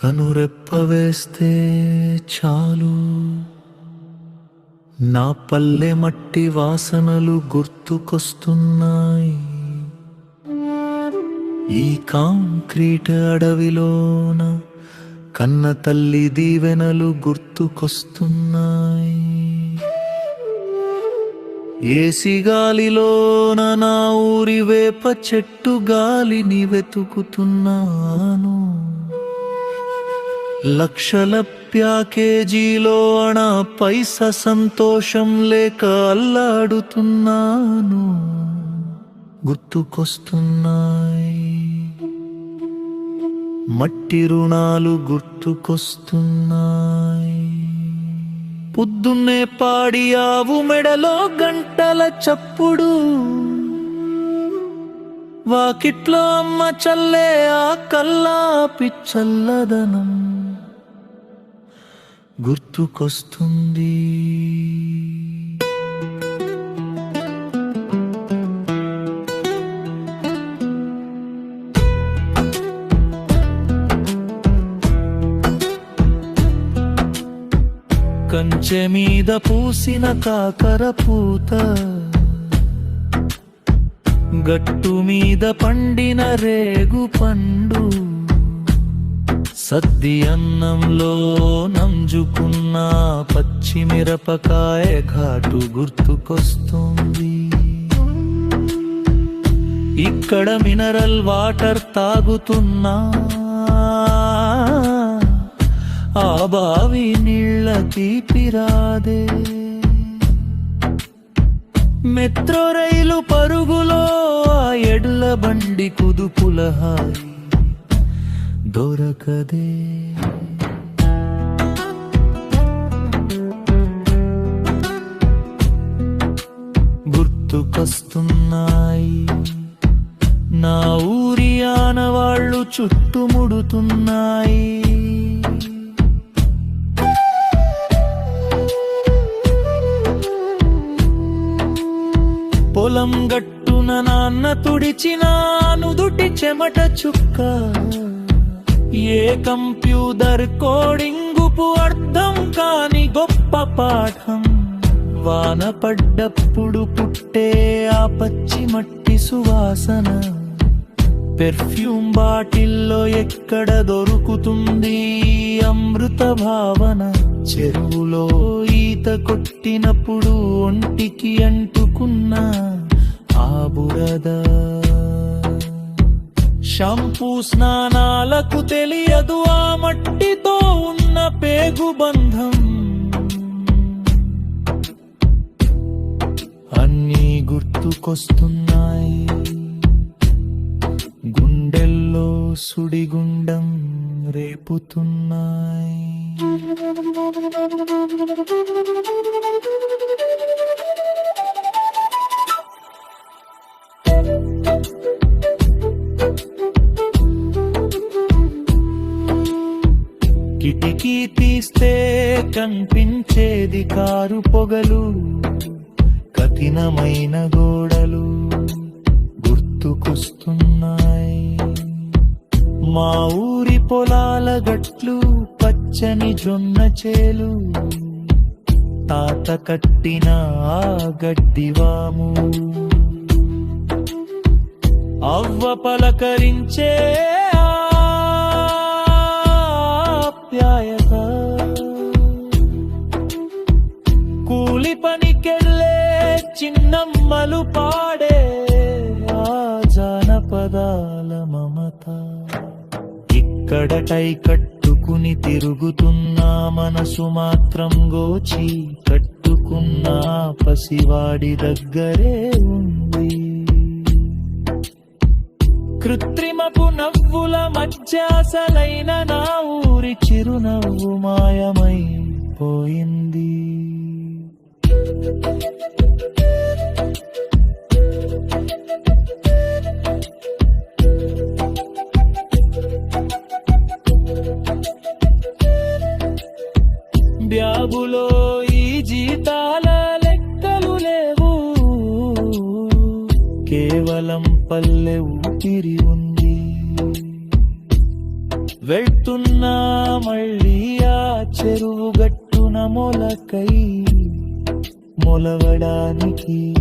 కనురెప్ప వేస్తే చాలు నా పల్లె మట్టి వాసనలు గుర్తుకొస్తున్నాయి. ఈ కాంక్రీట్ అడవిలోన కన్న తల్లి దీవెనలు గుర్తుకొస్తున్నాయి. ఏసి గాలిలోన నా ఊరి వేప చెట్టు గాలిని వెతుకుతున్నాను. లక్షల ప్యాకేజీలో అణ పైసా సంతోషం లేక అల్లాడుతున్నాను. గుర్తుకొస్తున్నాయి మట్టి రుణాలు గుర్తుకొస్తున్నాయి. పొద్దున్నే పాడి ఆవు మెడలో గంటల చప్పుడు, వాకిట్లో అమ్మ చల్లే ఆ కల్లాపి చల్లదనం గుర్తుకొస్తుంది. కంచె మీద పూసిన కాకర పూత, గట్టు మీద పండిన రేగు పండు, సద్ది అన్నంలో నంజుకున్న పచ్చిమిరపకాయ ఘాటు గుర్తుకొస్తుంది. ఇక్కడ మినరల్ వాటర్ తాగుతున్నా, ఆ బావి నీళ్ళ తీపిరాదే. మెట్రో రైలు పరుగులో ఆ ఎడ్ల బండి కుదుపుల హాయి దొరకదే. గుర్తుకొస్తున్నాయి నా ఊరి ఆనవాళ్ళు చుట్టుముడుతున్నాయి. పొలం గట్టున నాన్న తుడిచిన నుదుటి చెమట చుక్క, ఏ కంప్యూటర్ కోడింగుపు అర్థం కాని గొప్ప పాఠం. వాన పడ్డప్పుడు పుట్టే ఆ పచ్చి మట్టి సువాసన, పెర్ఫ్యూమ్ బాటిల్లో ఎక్కడ దొరుకుతుంది అమృత భావన. చెరువులో ఈత కొట్టినప్పుడు ఒంటికి అంటుకున్న ఆ బురద, షాంపూ స్నానాలకు తెలియదు ఆ మట్టితో ఉన్న పేగు బంధం. అన్నీ గుర్తుకొస్తున్నాయి, గుండెల్లో సుడిగుండం రేపుతున్నాయి. కిటికీ తీస్తే కనిపించేది కారు పొగలు, కఠినమైన గోడలు గుర్తుకొస్తున్నాయి. మా ఊరి పొలాల గట్లు, పచ్చని జొన్న చేలు, తాత కట్టిన ఆ గడ్డివాము, అవ్వ పలకరించే ఆప్యాయత, కూలి పనికెళ్ళే చిన్నమ్మలు పాడే ఆ జానపదాల మమత. ఇక్కడ టై కట్టుకుని తిరుగుతున్న మనసు మాత్రం గోచి కట్టుకున్న పసివాడి దగ్గరే ఉంది. కృత్రిమపు నవ్వుల మధ్య అసలైన నా ఊరి చిరునవ్వు మాయమైపోయింది. బ్యాగులో ఈ జీతాల లెక్కలు లేవు, కేవలం పల్లె ఊపిరి ఉంది. వెళ్తున్నా మళ్ళీ ఆ చెరువు గట్టున మొలకై మొలవడానికి.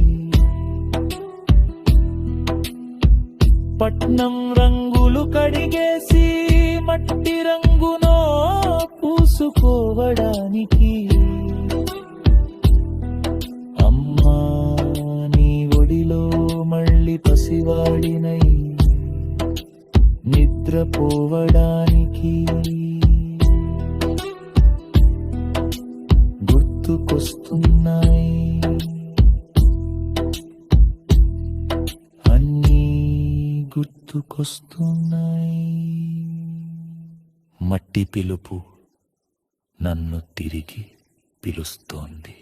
పట్నం రంగులు కడిగేసి మట్టి రంగునో పూసుకోవడానికి. అమ్మా నీ ఒడిలో మళ్ళీ పసివాడినై నిద్రపోవడానికి. గుర్తుకొస్తున్నాయి అన్నీ గుర్తుకొస్తున్నాయి. మట్టి పిలుపు నన్ను తిరిగి పిలుస్తోంది.